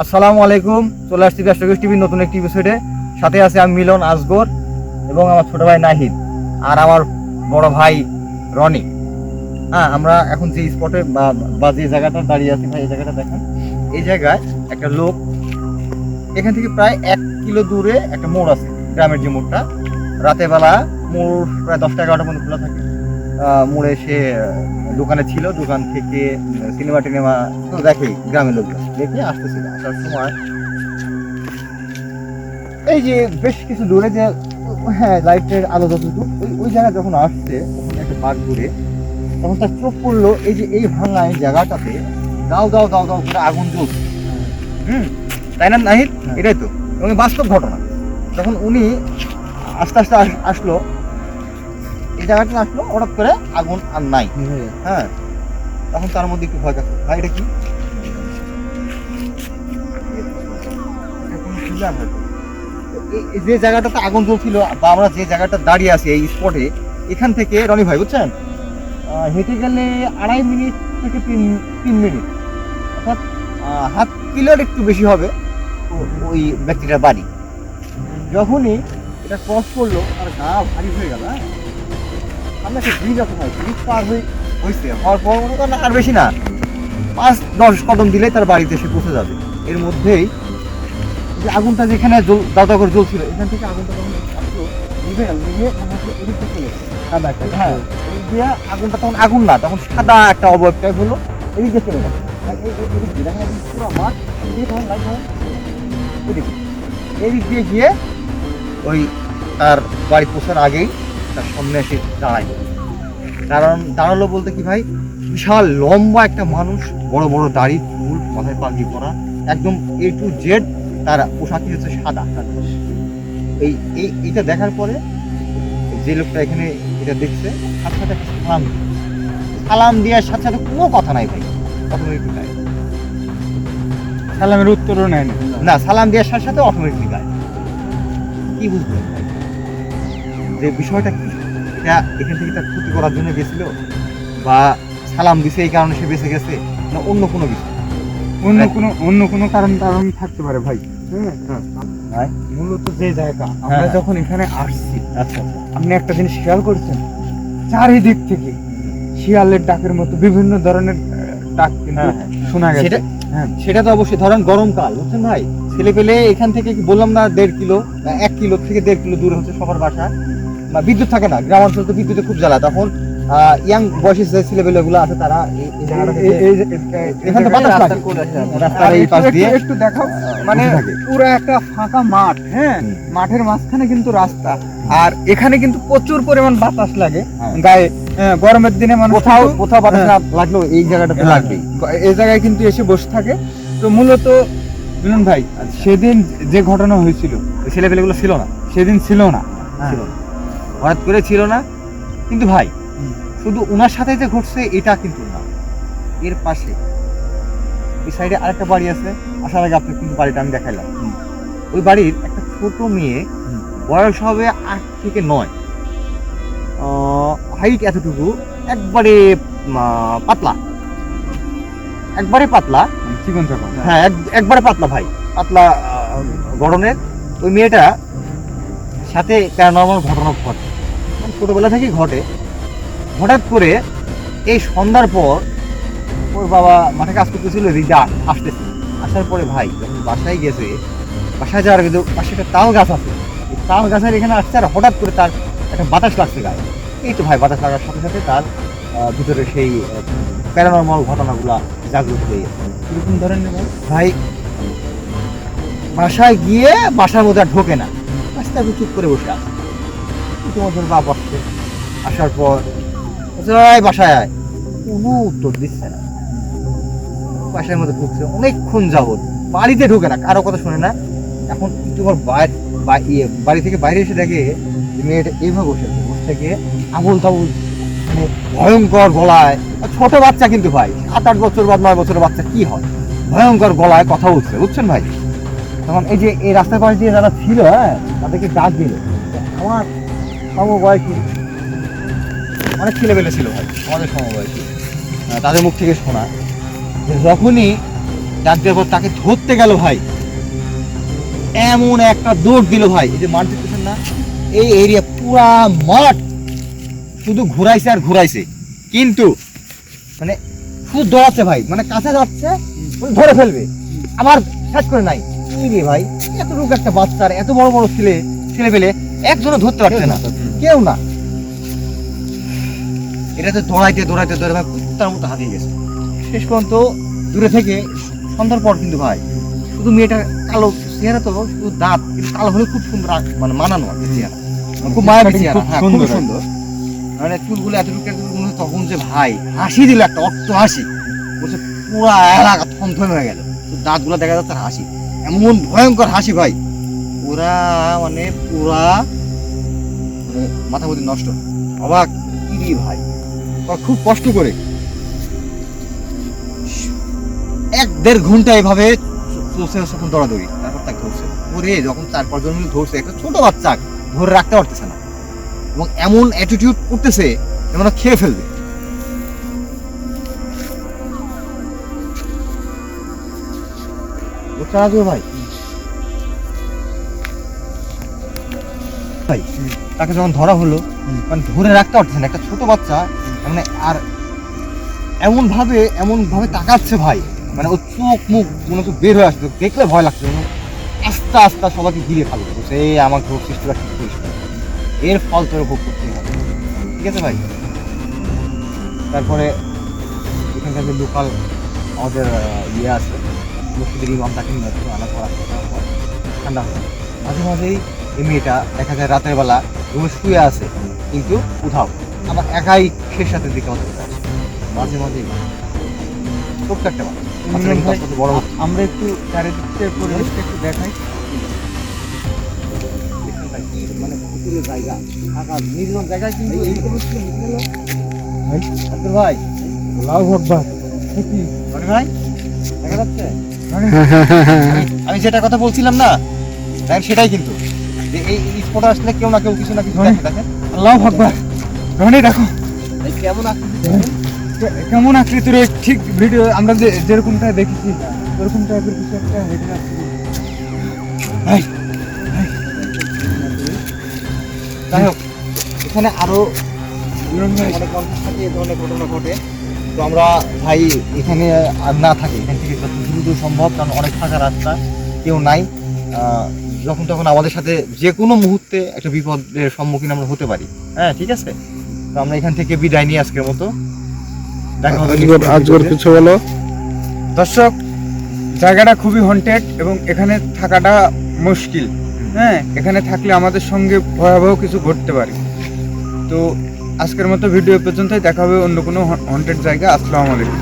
আসসালামু আলাইকুম, চলে আসছি ব্যস্তকৃষ টিভির নতুন একটি এপিসোডে। সাথে আছে আমি মিলন আসগর এবং আমার ছোট ভাই নাহিদ আর আমার বড় ভাই রনি। হ্যাঁ, আমরা এখন যে স্পটে বা যে জায়গাটা দাঁড়িয়ে আছি ভাই, এই জায়গাটা দেখেন। এই জায়গায় একটা লোক, এখান থেকে প্রায় 1 কিলো দূরে একটা মোড় আছে, গ্রামের যে মোড়টা। রাতের বেলা মোড় প্রায় 10টা-11টা পর্যন্ত খোলা থাকে। মোড়ে সে দোকানে ছিল, দোকান থেকে সিনেমা টিনেমা তো দেখেই গ্রামের লোকজন দেখে আসতেছিল। আসার সময় এই যে বেশ কিছু দূরে যে, হ্যাঁ, লাইটের আলো যতটুকু, ওই জায়গায় যখন আসছে ওখানে একটা বাঘ দূরে, তখন তার চোখ পড়লো এই যে এই ভাঙা এই জায়গাটাতে দাও দাও দাও দাও করে আগুন জ্বলছে। তাই না নাহিদ? এটাই তো, এবং বাস্তব ঘটনা। তখন উনি আস্তে আস্তে আসলো, এই জায়গাটা আসলো, হঠাৎ করে আগুন আর নাই। হ্যাঁ, তখন তার মধ্যে একটু ভয় কাটছে, ভাই এটা কি যে জায়গাটাতে আগুন জ্বলছিল বা আমরা যে জায়গাটা দাঁড়িয়ে আছি এই স্পটে, এখান থেকে রনি ভাই বুঝছেন, হেঁটে গেলে 2.5 মিনিট থেকে 3 মিনিট, অর্থাৎ হাফ কিলোর একটু বেশি হবে ওই ব্যক্তিটার বাড়ি। যখনই এটা ক্রস করলো তার গা ভারী হয়ে গেল। হ্যাঁ, আমরা একটা ব্রিজ আছে ভাই, ব্রিজ পার হয়েছে, হওয়ার পর মনে করেন আর বেশি না, 5-10 কদম দিলেই তার বাড়িতে এসে পৌঁছে যাবে। এর মধ্যেই যে আগুনটা যেখানে দাদা করে জ্বলছিল, এখান থেকে আগুনটা যখন আসলো নিভে আমাকে এদিক থেকে চলে গেছে। হ্যাঁ, এদিক দিয়ে আগুনটা তখন আগুন না, তখন সাদা একটা অবয়ব টাইপ হলো, এদিক দিয়ে চলে গেছে। পুরো মাঠ এদিক দিয়ে গিয়ে ওই তার বাড়ি পৌঁছার আগেই তার সামনে এসে দাঁড়ায়। কারণ দাঁড়ালো বলতে কি ভাই, বিশাল লম্বা একটা মানুষ, বড় বড় দাড়ি, চুল, মাথায় পাগড়ি পরা, একদম A to Z। তার পোশাকই হচ্ছে সাদা। এইটা দেখার পরে যে লোকটা এখানে এটা দেখছে, সাথে সাথে সালাম দেওয়ার সাথে সাথে কোনো কথা নাই ভাই, অটোমেটিক গায়ে সালামের উত্তরও নেয় না, সালাম দেওয়ার সাথে সাথে অটোমেটিক গায়ে। কি বুঝবেন ভাই যে বিষয়টা কি? এটা এখান থেকে তার ক্ষতি করার জন্য গেছিল, বা সালাম দিছে এই কারণে সে বেঁচে গেছে, না অন্য কোনো বিষয়, অন্য কোনো কারণ থাকতে পারে ভাই। হ্যাঁ, মূলত যে জায়গা আমরা যখন এখানে আসছি, আচ্ছা আপনি একটা জিনিস খেয়াল করছেন, চারিদিক থেকে শিয়ালের ডাকের মতো বিভিন্ন ধরনের ডাক কিন্তু শোনা গেছে। সেটা তো অবশ্যই, ধরেন গরমকাল বুঝছেন ভাই, ছেলে পেলে এখান থেকে বললাম না 1.5 কিলো, 1 কিলো থেকে 1.5 কিলো দূরে হচ্ছে সবার বাসা, বা বিদ্যুৎ থাকে না, গ্রাম অঞ্চলে তো বিদ্যুতে খুব জ্বালা। তখন ইয়াং বয়সী যে ছেলে পেলে গুলো আছে তারা এই জায়গাটা একটু দেখাও, মানে পুরো একটা ফাঁকা মাঠ। হ্যাঁ, মাঠের মাঝখানে কিন্তু রাস্তা, আর এখানে কিন্তু প্রচুর পরিমাণ বাতাস লাগে গায়ে। গরমের দিনে মানে কোথাও বাতাস না লাগলেও এই জায়গাটাতে লাগবে, এই জায়গায় কিন্তু এসে বসে থাকে। তো মূলত মিলন ভাই, সেদিন যে ঘটনা হয়েছিল, ছেলে পেলেগুলো ছিল না সেদিন ছিল না, হঠাৎ করে ছিল না। কিন্তু ভাই শুধু ওনার সাথে যে ঘটছে এটা কিন্তু না, এর পাশে এই সাইডে আরেকটা বাড়ি আছে। আসার আগে আপনাকে কিন্তু বাড়িটা আমি দেখাইলাম। ওই বাড়ির একটা ছোট মেয়ে, বয়স হবে 8 থেকে 9, হাইট এতটুকু, একবারে পাতলা, চিকন চাকন। হ্যাঁ, একবারে পাতলা ভাই, পাতলা গড়নের। ওই মেয়েটা সাথে প্যারানরমাল ঘটনা ঘটে, ছোটবেলা থেকেই ঘটে। হঠাৎ করে এই সন্ধ্যার পর ওর বাবা মাঠে কাজ করতেছিল, রিজা আসতেছে। আসার পরে ভাই যখন বাসায় গেছে, বাসায় যাওয়ার কিন্তু পাশে একটা তাল গাছ আছে, এই তাল গাছের এখানে আসছে, আর হঠাৎ করে তার একটা বাতাস লাগছে গায়ে। এই তো ভাই, বাতাস লাগার সাথে সাথে তার ভিতরে সেই প্যারানরমাল ঘটনাগুলা জাগ্রত হয়ে গেছে। কিরকম ধরনের ভাই বাসায় গিয়ে বাসার মধ্যে আর ঢোকে না, রাস্তায় চুপ করে বসে আছে। তোমাদের বাপ আসছে, আসার পর বাসায় আয়, কোনো উত্তর দিচ্ছে না। বাসার মধ্যে ঢুকছে, অনেকক্ষণ যাবত বাড়িতে ঢোকে না, কারো কথা শোনে না। এখন একটু বাড়ি থেকে বাইরে এসে দেখে মেয়েটা এইভাবে বসে থেকে আবুল তাবুল, মানে ভয়ঙ্কর গলায়, ছোট বাচ্চা কিন্তু ভাই, 7-8 বছর বা 9 বছরের বাচ্চা কি হয়, ভয়ঙ্কর গলায় কথা বলছে বুঝছেন ভাই। তখন এই যে এই রাস্তার পাশে দিয়ে যারা ছিল, হ্যাঁ, তাদেরকে ডাক দিল। আমার সমবয়সী অনেক ছেলেবেলে ছিল ভাই, আমাদের সমবয়সী, তাদের মুখ থেকে শোনা যে যখনই ডাক দেওয়ার পর তাকে ধরতে গেল ভাই, এমন একটা দৌড় দিল ভাই, এই যে মাঠ দেখতেছেন না, এই এরিয়া পুরা মাঠ শুধু ঘুরাইছে আর ঘুরাইছে, কিন্তু মানে শুধু দৌড়াচ্ছে ভাই, মানে কাছে যাচ্ছে ধরে ফেলবে, আবার শেষ করে নাই। কি রে ভাই, এতটুকু একটা বাচ্চার এত বড় বড় ছেলে পেলে একজনও ধরতে পারছে না, কেউ না। এটা তো দৌড়াইতে দৌড়াইতে দৌড়ে ভাই কুত্তার মতো হারিয়ে গেছে। শেষ পর্যন্ত দূরে থেকে সন্ধ্যার পর কিন্তু ভাই শুধু মেয়েটার কালো চেহারা, তো শুধু দাঁত কিন্তু কালো হলে খুব সুন্দর মানে মানানো আর কি চেহারা, খুব মায়াবী চেহারা, হ্যাঁ খুব সুন্দর, মানে চুলগুলো এতটুকু এতটুকু, তখন যে ভাই হাসি দিল একটা অট্ট হাসি, বলছে পুরা এলাকা থমথম হয়ে গেল, দাঁতগুলো দেখা যাচ্ছে হাসি, এমন ভয়ঙ্কর হাসি ভাই, পুরা মানে পুরা মানে মাথা মধ্যে নষ্ট, অবাক। কি রে ভাই, খুব কষ্ট করে 1-1.5 ঘন্টা এভাবে চলছে তখন দৌড়াদৌড়ি, তারপর তাকে ধরছে, ওরে যখন 4-5 জন মিলে ধরছে, একটা ছোট বাচ্চা ধরে রাখতে পারতেছে না, এবং এমন অ্যাটিটিউড করতেছে যেমন খেয়ে ফেলবে। ভাই ভাই তাকে যখন ধরা হলো, মানে ধরে রাখতে পারতেছে না, একটা ছোট বাচ্চা, মানে আর এমন ভাবে তাকাচ্ছে ভাই, মানে ও চোখ মুখ মনে হচ্ছে বের হয়ে আসছে, দেখলে ভয় লাগছে, আস্তে আস্তে সবাইকে ঘিরে ফেলবে, সে আমাকে সৃষ্টিটা ঠিক করিস, এর ফল তোর ভোগ করতে হবে, ঠিক আছে ভাই। তারপরে এখানকার যে লোকাল আমাদের ইয়ে আছে, মসজিদের ইমাম, তাকে নিয়ে আসছে, আনা করা ঠান্ডা হয়, মাঝে মাঝেই এই মেয়েটা দেখা যায় রাতের বেলা রুমে শুয়ে আছে, কিন্তু উঠাও আবার একাই শেষ রাতের দিকে আমাদের কাছে আসে, মাঝে মাঝেই ছোট্ট একটা বড়। আমরা একটু চারিদিকের পরিবেশটা একটু দেখাই, মানে পুকুরের জায়গা, ফাঁকা নির্জন জায়গায়, কিন্তু এই ভাই লাভ ভগবান ভাই দেখা যাচ্ছে, আমি যেটা কথা বলছিলাম না, সেটাই কিন্তু এই স্পট আসলে কেউ না কেউ কিছু না কিছু দেখেন। আল্লাহ ভগবান, রনি দেখো কেমন কেমন আকৃতির, ঠিক ভিডিও আমরা যেরকমটা দেখেছি ওরকম টাইপের কিছু একটা হেঁটে আসছে। যাই হোক, এখানে আরো অনেক মানুষের সাথে এ ধরনের ঘটনা ঘটে, তো আমরা ভাই এখানে আর না থাকি, এখান থেকে যত দ্রুত সম্ভব, কারণ অনেক ফাঁকা রাস্তা, কেউ নাই, যখন তখন আমাদের সাথে যে কোনো মুহূর্তে একটা বিপদের সম্মুখীন আমরা হতে পারি। হ্যাঁ ঠিক আছে, তো আমরা এখান থেকে বিদায় নিই আজকের মতো, দেখা হবে কিছু বলো। দর্শক, জায়গাটা খুবই হন্টেড এবং এখানে থাকাটা মুশকিল, হ্যাঁ এখানে থাকলে আমাদের সঙ্গে ভয়াবহ কিছু ঘটতে পারে। তো আজকের মতো ভিডিও পর্যন্তই, দেখা হবে অন্য কোনো হন্টেড জায়গা। আসসালামু আলাইকুম।